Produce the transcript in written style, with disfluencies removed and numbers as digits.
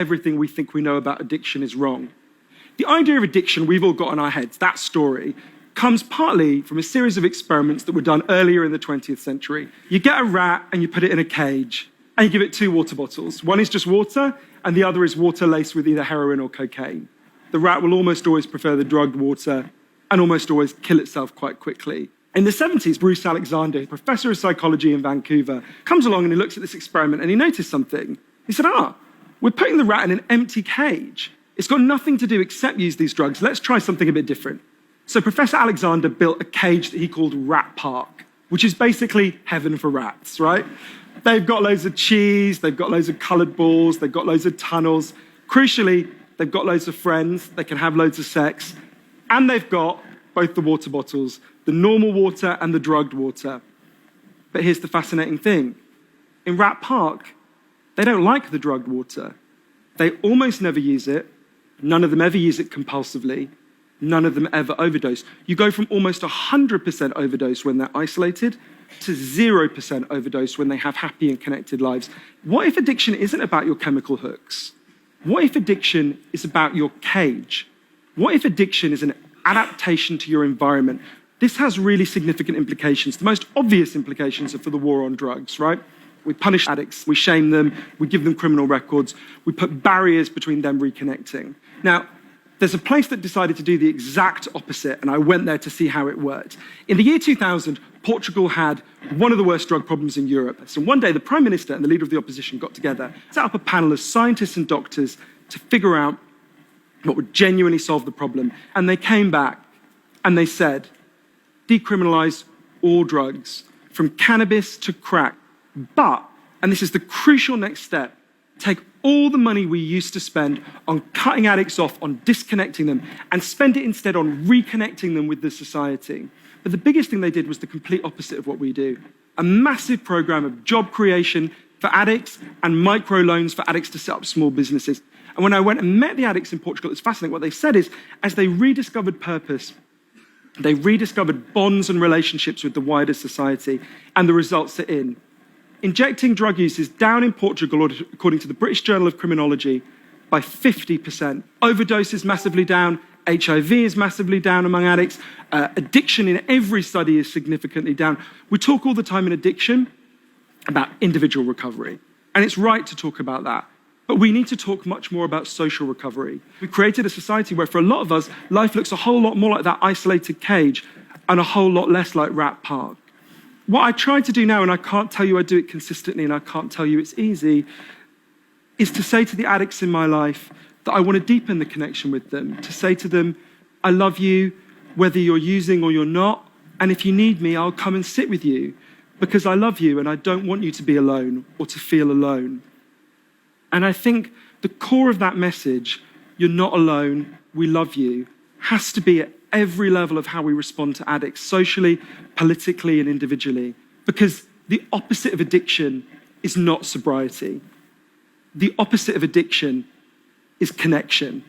everything we think we know about addiction is wrong. The idea of addiction we've all got in our heads, that story, comes partly from a series of experiments that were done earlier in the 20th century. You get a rat and you put it in a cage and you give it 2 water bottles. One is just water and the other is water laced with either heroin or cocaine. The rat will almost always prefer the drugged water and almost always kill itself quite quickly. In the 70s, Bruce Alexander, professor of psychology in Vancouver, comes along and he looks at this experiment and he noticed something. He said, we're putting the rat in an empty cage. It's got nothing to do except use these drugs. Let's try something a bit different. So Professor Alexander built a cage that he called Rat Park, which is basically heaven for rats, right? They've got loads of cheese, they've got loads of colored balls, they've got loads of tunnels. Crucially, they've got loads of friends, they can have loads of sex, and they've got both the water bottles, the normal water and the drugged water. But here's the fascinating thing. In Rat Park, they don't like the drugged water. They almost never use it. None of them ever use it compulsively. None of them ever overdose. You go from almost 100% overdose when they're isolated to 0% overdose when they have happy and connected lives. What if addiction isn't about your chemical hooks? What if addiction is about your cage? What if addiction is an adaptation to your environment? This has really significant implications. The most obvious implications are for the war on drugs, right? We punish addicts, we shame them, we give them criminal records, we put barriers between them reconnecting. Now, there's a place that decided to do the exact opposite, and I went there to see how it worked. In the year 2000, Portugal had one of the worst drug problems in Europe. So one day, the Prime Minister and the leader of the opposition got together, set up a panel of scientists and doctors to figure out what would genuinely solve the problem. And they came back and they said, decriminalize all drugs, from cannabis to crack. But, and this is the crucial next step, take all the money we used to spend on cutting addicts off, on disconnecting them, and spend it instead on reconnecting them with the society. But the biggest thing they did was the complete opposite of what we do. A massive program of job creation for addicts and microloans for addicts to set up small businesses. And when I went and met the addicts in Portugal, it's fascinating. What they said is, as they rediscovered purpose, they rediscovered bonds and relationships with the wider society, and the results are in. Injecting drug use is down in Portugal, according to the British Journal of Criminology, by 50%. Overdose is massively down. HIV is massively down among addicts. Addiction in every study is significantly down. We talk all the time in addiction about individual recovery, and it's right to talk about that. But we need to talk much more about social recovery. We created a society where, for a lot of us, life looks a whole lot more like that isolated cage and a whole lot less like Rat Park. What I try to do now, and I can't tell you I do it consistently and I can't tell you it's easy, is to say to the addicts in my life that I want to deepen the connection with them, to say to them, I love you, whether you're using or you're not, and if you need me, I'll come and sit with you, because I love you and I don't want you to be alone or to feel alone. And I think the core of that message, you're not alone, we love you, has to be at every level of how we respond to addicts, socially, politically, and individually. Because the opposite of addiction is not sobriety. The opposite of addiction is connection.